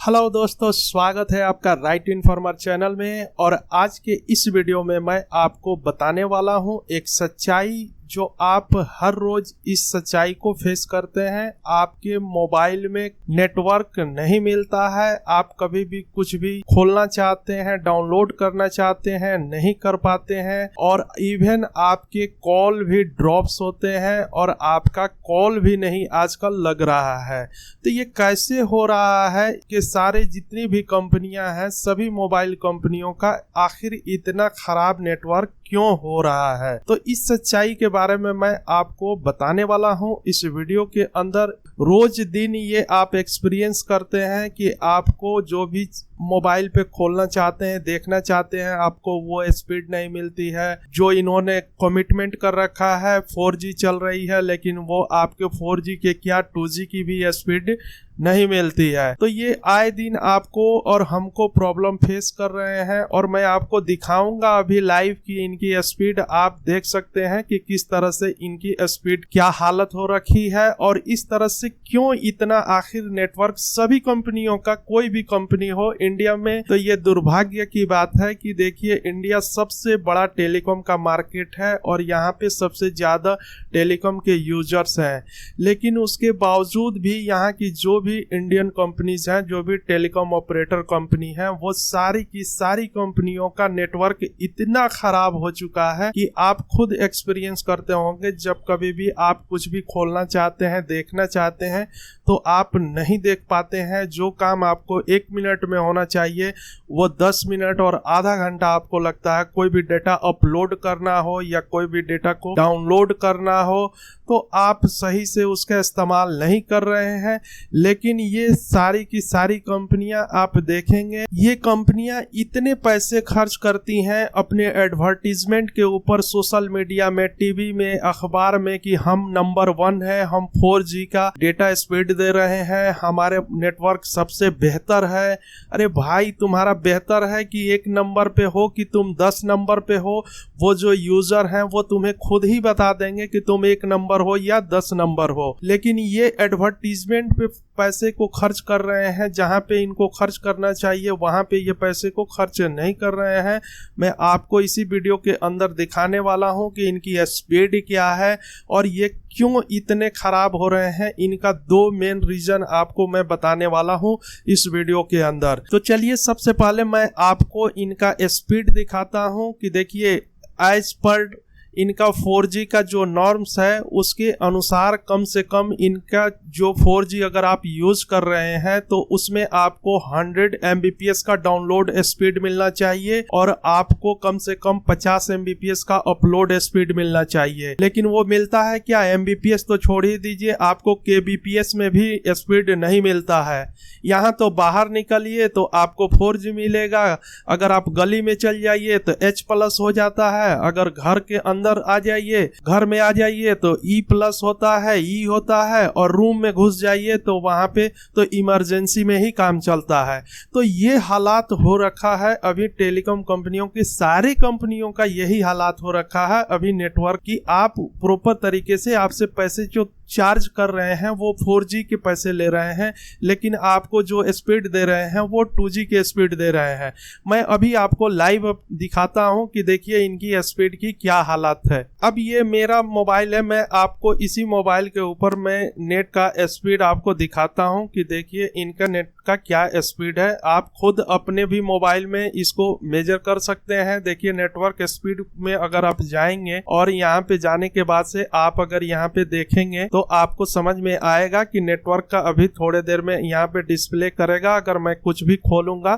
Hello दोस्तों, स्वागत है आपका राइट इन्फॉर्मर चैनल में। और आज के इस वीडियो में मैं आपको बताने वाला हूं एक सच्चाई जो आप हर रोज इस सच्चाई को फेस करते हैं। आपके मोबाइल में नेटवर्क नहीं मिलता है, आप कभी भी कुछ भी खोलना चाहते हैं, डाउनलोड करना चाहते हैं, नहीं कर पाते हैं, और इवन आपके कॉल भी ड्रॉप्स होते हैं और आपका कॉल भी नहीं आजकल लग रहा है। तो ये कैसे हो रहा है कि सारे जितनी भी कंपनियां हैं, सभी मोबाइल कंपनियों का आखिर इतना खराब नेटवर्क क्यों हो रहा है? तो इस सच्चाई के बारे में मैं आपको बताने वाला हूं इस वीडियो के अंदर। रोज दिन ये आप एक्सपीरियंस करते हैं कि आपको जो भी मोबाइल पे खोलना चाहते हैं, देखना चाहते हैं, आपको वो स्पीड नहीं मिलती है। जो इन्होंने कमिटमेंट कर रखा है 4G चल रही है, लेकिन वो आपके 4G के क्या 2G की भी स्पीड नहीं मिलती है। तो ये आए दिन आपको और हमको प्रॉब्लम फेस कर रहे हैं, और मैं आपको दिखाऊंगा अभी लाइव की इनकी स्पीड। आप देख सकते हैं कि किस तरह से इनकी स्पीड क्या हालत हो रखी है, और इस तरह से क्यों इतना आखिर नेटवर्क सभी कंपनियों का, कोई भी कंपनी हो इंडिया में। तो ये दुर्भाग्य की बात है कि देखिए, इंडिया सबसे बड़ा टेलीकॉम का मार्केट है और यहाँ पे सबसे ज्यादा टेलीकॉम के यूजर्स हैं, लेकिन उसके बावजूद भी यहाँ की जो भी इंडियन कंपनीज हैं, जो भी टेलीकॉम ऑपरेटर कंपनी है, वो सारी की सारी कंपनियों का नेटवर्क इतना खराब हो चुका है कि आप खुद एक्सपीरियंस करते होंगे। जब कभी भी आप कुछ भी खोलना चाहते हैं, देखना चाहते हैं, तो आप नहीं देख पाते हैं। जो काम आपको 1 मिनट में होना चाहिए वो 10 मिनट और आधा घंटा आपको लगता है। कोई भी डेटा अपलोड करना हो या कोई भी डेटा को डाउनलोड करना हो, तो आप सही से उसका इस्तेमाल नहीं कर रहे हैं। लेकिन ये सारी की सारी कंपनियां आप देखेंगे, ये कंपनियां इतने पैसे खर्च करती हैं अपने एडवर्टीजमेंट के ऊपर, सोशल मीडिया में, टीवी में, अखबार में, कि हम नंबर 1 है, हम 4G का डेटा स्पीड दे रहे हैं, हमारे नेटवर्क सबसे बेहतर है। अरे भाई, तुम्हारा बेहतर है कि 1 नंबर पे हो कि तुम 10 नंबर पे हो, वो जो यूजर हैं वो तुम्हें खुद ही बता देंगे कि तुम 1 नंबर हो या 10 नंबर हो। लेकिन ये एडवर्टीजमेंट पे पैसे को खर्च कर रहे हैं, जहां पे इनको खर्च करना चाहिए वहां पे ये पैसे को खर्च नहीं कर रहे हैं। मैं आपको इसी वीडियो के अंदर दिखाने वाला हूं कि इनकी स्पीड क्या है और ये क्यों इतने खराब हो रहे हैं। इनका 2 मेन रीजन आपको मैं बताने वाला हूं इस वीडियो के अंदर। तो चलिए, सबसे पहले मैं आपको इनका स्पीड दिखाता हूं कि देखिए, एज पर इनका 4G का जो नॉर्म्स है उसके अनुसार कम से कम इनका जो 4G अगर आप यूज कर रहे हैं तो उसमें आपको 100 Mbps का डाउनलोड स्पीड मिलना चाहिए और आपको कम से कम 50 Mbps का अपलोड स्पीड मिलना चाहिए। लेकिन वो मिलता है क्या? Mbps तो छोड़ ही दीजिए, आपको kbps में भी स्पीड नहीं मिलता है। यहाँ तो बाहर निकलिए तो आपको 4G मिलेगा, अगर आप गली में चल जाइए तो H+ हो जाता है, अगर घर के अंदर आ जाइए, घर में आ जाइए तो E+ होता है, E होता है, और रूम में घुस जाइए तो वहां पे तो इमरजेंसी में ही काम चलता है। तो ये हालात हो रखा है अभी टेलीकॉम कंपनियों की, सारी कंपनियों का यही हालात हो रखा है अभी नेटवर्क की। आप प्रॉपर तरीके से, आपसे पैसे जो चार्ज कर रहे हैं वो 4G के पैसे ले रहे हैं, लेकिन आपको जो स्पीड दे रहे हैं वो 2G के स्पीड दे रहे हैं। मैं अभी आपको लाइव दिखाता हूं कि देखिए इनकी स्पीड की क्या हालत है। अब ये मेरा मोबाइल है, मैं आपको इसी मोबाइल के ऊपर मैं नेट का स्पीड आपको दिखाता हूं कि देखिए इनका नेट का क्या स्पीड है। आप खुद अपने भी मोबाइल में इसको मेजर कर सकते हैं। देखिए, नेटवर्क स्पीड में अगर आप जाएंगे और यहाँ पे जाने के बाद से आप अगर यहाँ पे देखेंगे तो आपको समझ में आएगा कि नेटवर्क का अभी थोड़े देर में यहाँ पे डिस्प्ले करेगा। अगर मैं कुछ भी खोलूंगा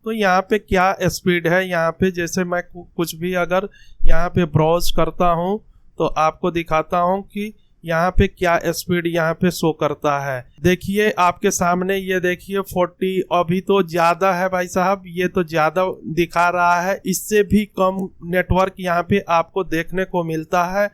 तो यहाँ पे क्या स्पीड है, यहाँ पे जैसे मैं कुछ भी अगर यहाँ पे ब्राउज करता हूँ तो आपको दिखाता हूँ कि यहाँ पे क्या स्पीड यहाँ पे शो करता है। देखिए आपके सामने, ये देखिए 40, अभी तो ज्यादा है भाई साहब, ये तो ज्यादा दिखा रहा है। इससे भी कम नेटवर्क यहाँ पे आपको देखने को मिलता है।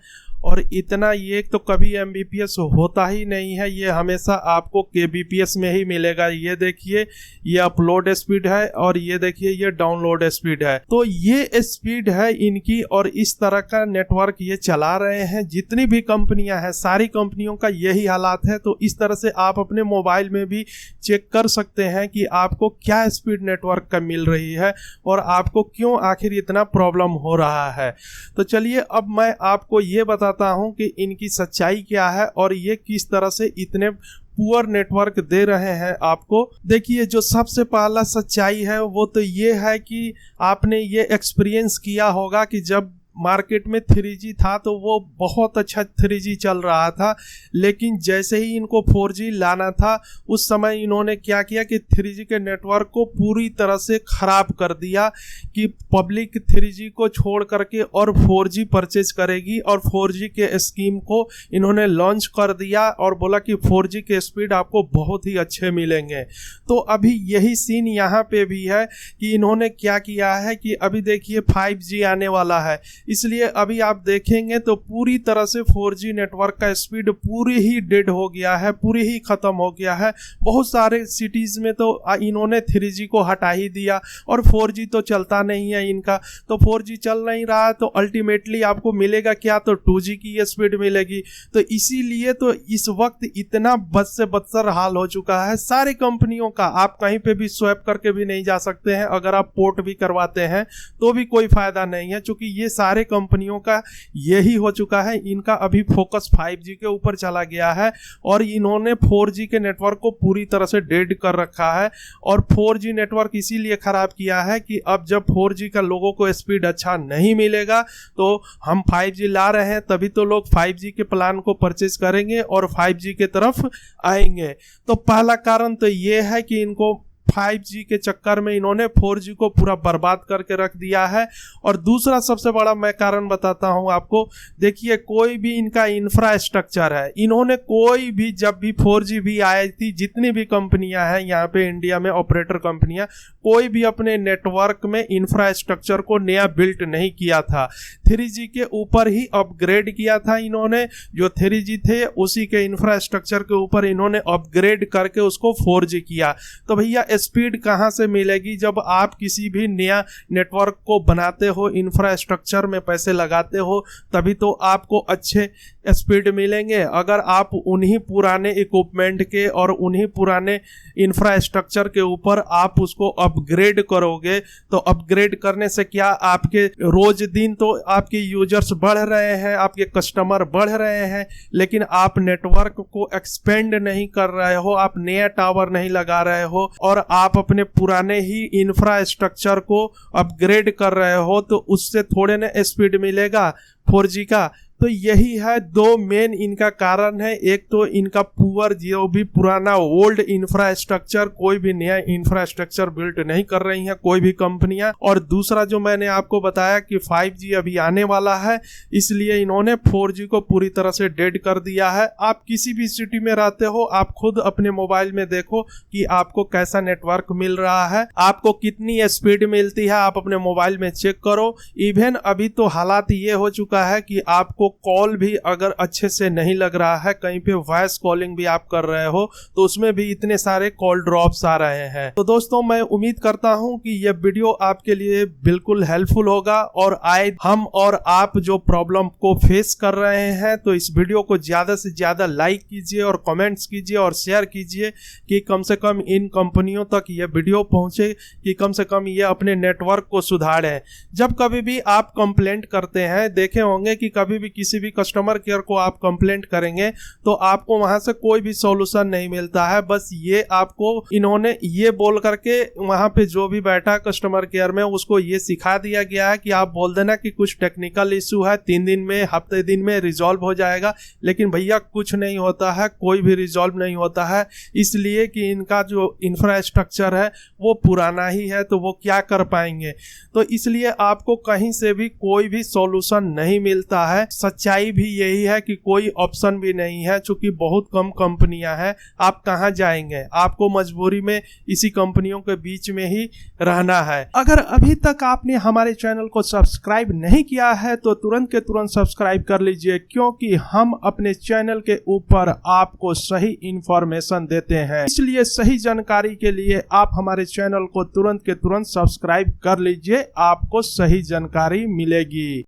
और इतना ये तो कभी एमबीपीएस होता ही नहीं है, ये हमेशा आपको केबीपीएस में ही मिलेगा। ये देखिए ये अपलोड स्पीड है और ये देखिए ये डाउनलोड स्पीड है। तो ये स्पीड है इनकी और इस तरह का नेटवर्क ये चला रहे हैं। जितनी भी कंपनियां हैं सारी कंपनियों का यही हालात है। तो इस तरह से आप अपने मोबाइल में भी चेक कर सकते हैं कि आपको क्या स्पीड नेटवर्क का मिल रही है और आपको क्यों आखिर इतना प्रॉब्लम हो रहा है। तो चलिए अब मैं आपको ये बताता हूं कि इनकी सच्चाई क्या है और ये किस तरह से इतने पुअर नेटवर्क दे रहे हैं आपको। देखिए जो सबसे पहला सच्चाई है वो तो ये है कि आपने ये एक्सपीरियंस किया होगा कि जब मार्केट में 3G था तो वो बहुत अच्छा 3G चल रहा था, लेकिन जैसे ही इनको 4G लाना था उस समय इन्होंने क्या किया कि 3G के नेटवर्क को पूरी तरह से ख़राब कर दिया कि पब्लिक 3G को छोड़ करके और 4G परचेज करेगी और 4G के स्कीम को इन्होंने लॉन्च कर दिया और बोला कि 4G के स्पीड आपको बहुत ही अच्छे मिलेंगे। तो अभी यही सीन यहाँ पे भी है कि इन्होंने क्या किया है कि अभी देखिए 5G आने वाला है, इसलिए अभी आप देखेंगे तो पूरी तरह से 4G नेटवर्क का स्पीड पूरी ही डेड हो गया है, पूरी ही ख़त्म हो गया है। बहुत सारे सिटीज़ में तो इन्होंने 3G को हटा ही दिया और 4G तो चलता नहीं है इनका। तो 4G चल नहीं रहा तो अल्टीमेटली आपको मिलेगा क्या, तो 2G की ये स्पीड मिलेगी। तो इसीलिए तो इस वक्त इतना बद से बदतर हाल हो चुका है सारी कंपनियों का। आप कहीं पे भी स्वैप करके भी नहीं जा सकते हैं, अगर आप पोर्ट भी करवाते हैं तो भी कोई फ़ायदा नहीं है, क्योंकि ये सारे कंपनियों का यही हो चुका है। इनका अभी फोकस 5G के ऊपर चला गया है और इन्होंने 4G के नेटवर्क को पूरी तरह से डेड कर रखा है। और 4G नेटवर्क इसीलिए खराब किया है कि अब जब 4G का लोगों को स्पीड अच्छा नहीं मिलेगा तो हम 5G ला रहे हैं, तभी तो लोग 5G के प्लान को परचेज करेंगे और 5G के तरफ आएंगे। तो पहला कारण तो ये है कि इनको 5G के चक्कर में इन्होंने 4G को पूरा बर्बाद करके रख दिया है। और दूसरा सबसे बड़ा मैं कारण बताता हूं आपको, देखिए कोई भी इनका इंफ्रास्ट्रक्चर है, इन्होंने कोई भी जब भी 4G भी आई थी, जितनी भी कंपनियां हैं यहाँ पे इंडिया में ऑपरेटर कंपनियां, कोई भी अपने नेटवर्क में इंफ्रास्ट्रक्चर को नया बिल्ट नहीं किया था। 3G के ऊपर ही अपग्रेड किया था इन्होंने, जो 3G थे उसी के इंफ्रास्ट्रक्चर के ऊपर इन्होंने अपग्रेड करके उसको 4G किया। तो भैया स्पीड कहाँ से मिलेगी जब आप किसी भी नया नेटवर्क को बनाते हो, इंफ्रास्ट्रक्चर में पैसे लगाते हो, तभी तो आपको अच्छे स्पीड मिलेंगे। अगर आप उन्हीं पुराने इक्विपमेंट के और उन्हीं पुराने इंफ्रास्ट्रक्चर के ऊपर आप उसको अपग्रेड करोगे तो अपग्रेड करने से क्या, आपके रोज दिन तो आपके यूजर्स बढ़ रहे हैं, आपके कस्टमर बढ़ रहे हैं, लेकिन आप नेटवर्क को एक्सपेंड नहीं कर रहे हो, आप नया टावर नहीं लगा रहे हो और आप अपने पुराने ही इंफ्रास्ट्रक्चर को अपग्रेड कर रहे हो, तो उससे थोड़े ना स्पीड मिलेगा 4G का। तो यही है दो मेन इनका कारण है। एक तो इनका पुअर जो भी पुराना ओल्ड इंफ्रास्ट्रक्चर, कोई भी नया इंफ्रास्ट्रक्चर बिल्ट नहीं कर रही हैं कोई भी कंपनियां, और दूसरा जो मैंने आपको बताया कि 5G अभी आने वाला है, इसलिए इन्होंने 4G को पूरी तरह से डेड कर दिया है। आप किसी भी सिटी में रहते हो, आप खुद अपने मोबाइल में देखो कि आपको कैसा नेटवर्क मिल रहा है, आपको कितनी स्पीड मिलती है, आप अपने मोबाइल में चेक करो। इवन अभी तो हालात ये हो चुका है कि आपको कॉल भी अगर अच्छे से नहीं लग रहा है, कहीं पे वॉइस कॉलिंग भी आप कर रहे हो तो उसमें भी इतने सारे कॉल ड्रॉप्स आ रहे हैं। तो दोस्तों मैं उम्मीद करता हूं कि यह वीडियो आपके लिए बिल्कुल हेल्पफुल होगा और हम और आप जो प्रॉब्लम को फेस कर रहे हैं, तो इस वीडियो को ज्यादा से ज्यादा लाइक कीजिए और कमेंट्स कीजिए और शेयर कीजिए कि कम से कम इन कंपनियों तक यह वीडियो पहुंचे कि कम से कम ये अपने नेटवर्क को सुधारें। जब कभी भी आप कंप्लेंट करते हैं, देखे होंगे कि कभी भी किसी भी कस्टमर केयर को आप कंप्लेंट करेंगे तो आपको वहां से कोई भी सॉल्यूशन नहीं मिलता है। बस ये आपको इन्होंने ये बोल करके वहां पे जो भी बैठा कस्टमर केयर में उसको ये सिखा दिया गया है कि आप बोल देना कि कुछ टेक्निकल इशू है, 3 दिन में, हफ्ते दिन में रिजॉल्व हो जाएगा। लेकिन भैया कुछ नहीं होता है, कोई भी रिजॉल्व नहीं होता है, इसलिए कि इनका जो इंफ्रास्ट्रक्चर है वो पुराना ही है, तो वो क्या कर पाएंगे। तो इसलिए आपको कहीं से भी कोई भी सॉल्यूशन नहीं मिलता है। सच्चाई भी यही है कि कोई ऑप्शन भी नहीं है, चूंकि बहुत कम कंपनियां हैं। आप कहां जाएंगे, आपको मजबूरी में इसी कंपनियों के बीच में ही रहना है। अगर अभी तक आपने हमारे चैनल को सब्सक्राइब नहीं किया है तो तुरंत के तुरंत सब्सक्राइब कर लीजिए, क्योंकि हम अपने चैनल के ऊपर आपको सही इंफॉर्मेशन देते हैं। इसलिए सही जानकारी के लिए आप हमारे चैनल को तुरंत के तुरंत सब्सक्राइब कर लीजिए, आपको सही जानकारी मिलेगी।